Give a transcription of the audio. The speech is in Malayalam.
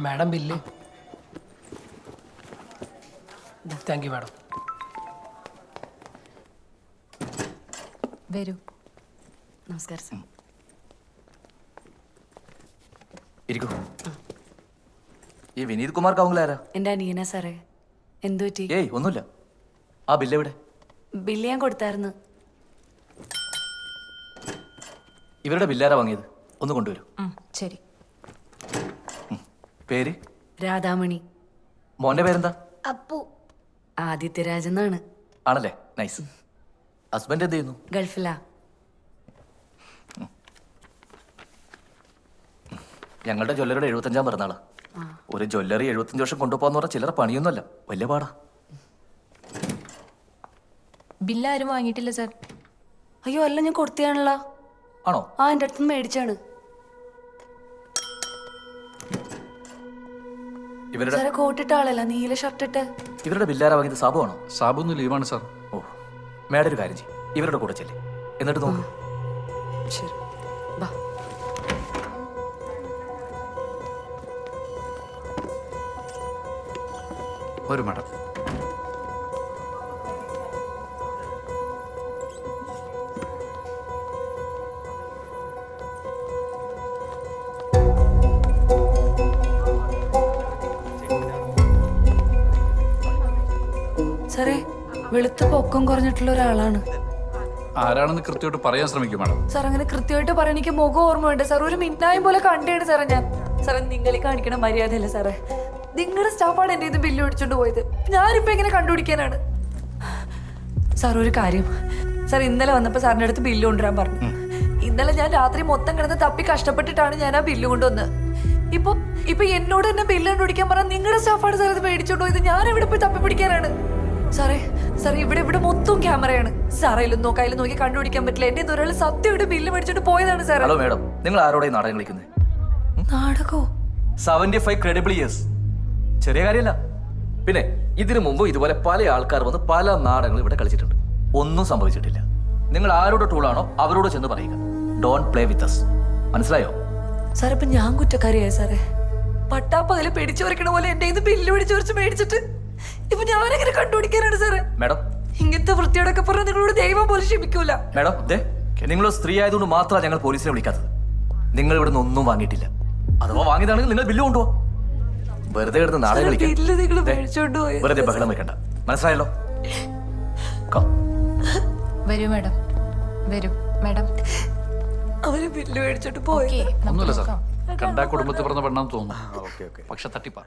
Madam bill. Thank you madam. വരൂ. നമസ്കാരം സാർ. ഇരിക്കൂ. ഈ വിനീത് കുമാർ കൗങ്കിലാരാ? എൻ്റെ അനിയനാ സാറേ. എന്തു പറ്റി? ഏയ് ഒന്നുമില്ല. ആ ബില്ല് എവിടെ? ബില്ല് ഞാൻ കൊടുത്തായിരുന്നു. ഇവരുടെ ബില്ലാരാ വാങ്ങിയത്? ഒന്ന് കൊണ്ടുവരൂ. ശരി. പേര്? രാധാമണി. മോന്റെ പേരെന്താ? അപ്പു. ആദിത്യരാജ് എന്നാണ്. ആണല്ലേ, നൈസ്. ഹസ്ബൻഡ് എന്ത് ചെയ്യുന്നു? ഗൾഫിലാ. ഞങ്ങളുടെ ജ്വല്ലറിയുടെ 75-ാം പിറന്നാളാ. ഒരു ജ്വല്ലറി 75 വർഷം കൊണ്ടുപോകാന്ന് പറഞ്ഞാൽ ചില്ലറ പണിയൊന്നുമല്ല, വലിയ പാടാ. ബില്ല് ആരും വാങ്ങിയിട്ടില്ല സാർ. അയ്യോ അല്ല, ഞാൻ കൊടുത്തതാണല്ലോ. ആണോ? ആ, എൻ്റെ അടുത്ത് മേടിച്ചാണ്. ഇവരുടെ സാറേ കോട്ടിട്ട ആളല്ല, നീല ഷർട്ടിട്ട്. ഇവരുടെ ബില്ലാരാ വാങ്ങിയത്? സാബു ആണോ? സാബുന്ന് ലീവാണ് സാർ. ഓ, മേഡം ഒരു കാര്യം ചെയ്യും, ഇവരുടെ കൂടെ ചെല്ലേ, എന്നിട്ട് നോക്കൂ. ശരി, ബാ. ഒരു മാഡം. സാറേ വെളുത്ത പൊക്കം കുറഞ്ഞിട്ടുള്ള ഒരാളാണ്. ആരാണെന്ന് കൃത്യമായിട്ട് പറയാൻ ശ്രമിക്കും മാഡം. സാർ അങ്ങനെ കൃത്യമായിട്ട് പറയാൻ എനിക്ക് മുഖം ഓർമ്മയുണ്ട് സാർ. ഒരു മിന്നായം പോലെ കണ്ടാണ് സാറേ ഞാൻ. സാറേ നിങ്ങളീ കാണിക്കണ മര്യാദയല്ല സാറേ. നിങ്ങളുടെ സ്റ്റാഫാണ് എൻ്റെ ഇത് ബില്ല് മേടിച്ചോണ്ട് പോയത്. ഞാനിപ്പോ എങ്ങനെ കണ്ടുപിടിക്കാനാണ്? സാർ ഒരു കാര്യം, സാർ ഇന്നലെ വന്നപ്പോ സാറിന്റെ അടുത്ത് ബില്ല് കൊണ്ടുവരാൻ പറഞ്ഞു. ഇന്നലെ ഞാൻ രാത്രി മൊത്തം കിടന്ന് തപ്പി കഷ്ടപ്പെട്ടിട്ടാണ് ഞാൻ ആ ബില്ല് കൊണ്ടുവന്നത്. ഇപ്പൊ എന്നോട് തന്നെ ബില്ല് കണ്ടുപിടിക്കാൻ പറഞ്ഞാൽ നിങ്ങളുടെ സ്റ്റാഫാണ് സാർ ഇത് മേടിച്ചോണ്ട് പോയത്. ഞാൻ എവിടെ പോയി തപ്പി പിടിക്കാനാണ്? സാറേ ഇവിടെ മൊത്തം ക്യാമറയാണ്. സാറേലും നോക്കായാലും നോക്കി കണ്ടുപിടിക്കാൻ പറ്റില്ല. എന്റെ ഒരാൾ സത്യമായിട്ട് ബില്ല് മേടിച്ചോണ്ട് പോയതാണ് സാർ. ഹലോ മേഡം, നിങ്ങൾ ആരോടെ നാടകം കളിക്കുന്നത്? നാടകോ? 75 ക്രെഡിബിൾ ഇയേഴ്സ് ചെറിയ കാര്യമല്ല. പിന്നെ ഇതിനു മുമ്പ് ഇതുപോലെ പല ആൾക്കാർ വന്ന് പല നാടകങ്ങൾ ഇവിടെ കളിച്ചിട്ടുണ്ട്. ഒന്നും സംഭവിച്ചിട്ടില്ല. നിങ്ങൾ ആരോട് ടൂളാണോ അവരോട് ചെന്ന് പറയുക. Don't play with us. മനസ്സിലായോ? സാർ ഇപ്പൊ ഞാൻ കുറ്റക്കാരിയായി സാറേ. പട്ടാപ്പകല് പിടിച്ചു വരയ്ക്കണ പോലെ എന്റെ ഇത് ബില്ല് പിടിച്ചു വരച്ച് മേടിച്ചിട്ട് ഇപ്പൊ ഞാനെങ്ങനെ കണ്ടുപിടിക്കാനാണ് സാറേ? മേഡം, ഇങ്ങനത്തെ വൃത്തിയോടൊക്കെ പറഞ്ഞാൽ നിങ്ങളോട് ദൈവം പോലും ക്ഷമിക്കൂല. മേഡം, നിങ്ങൾ സ്ത്രീ ആയതുകൊണ്ട് മാത്രമാണ് ഞങ്ങൾ പോലീസിനെ വിളിക്കാത്തത്. നിങ്ങൾ ഇവിടെ നിന്ന് ഒന്നും വാങ്ങിയിട്ടില്ല. അഥവാ വാങ്ങിയതാണെങ്കിൽ നിങ്ങൾ ബില്ല് കൊണ്ടുപോ. വെറുതെ കിടന്ന് നാടകം കളിക്കാൻ വെറുതെ ബഹളം വെക്കണ്ട. മനസ്സിലായല്ലോ? വരൂ മാഡം, വരൂ മാഡം. അവര് ബില്ല് മേടിച്ചോണ്ട് പോയി. ഒന്നുമില്ല സാർ, കണ്ടാ കുടുംബത്തിൽ പറഞ്ഞ പെണ്ണാന്ന് തോന്നുന്നു. പക്ഷെ തട്ടിപ്പാ.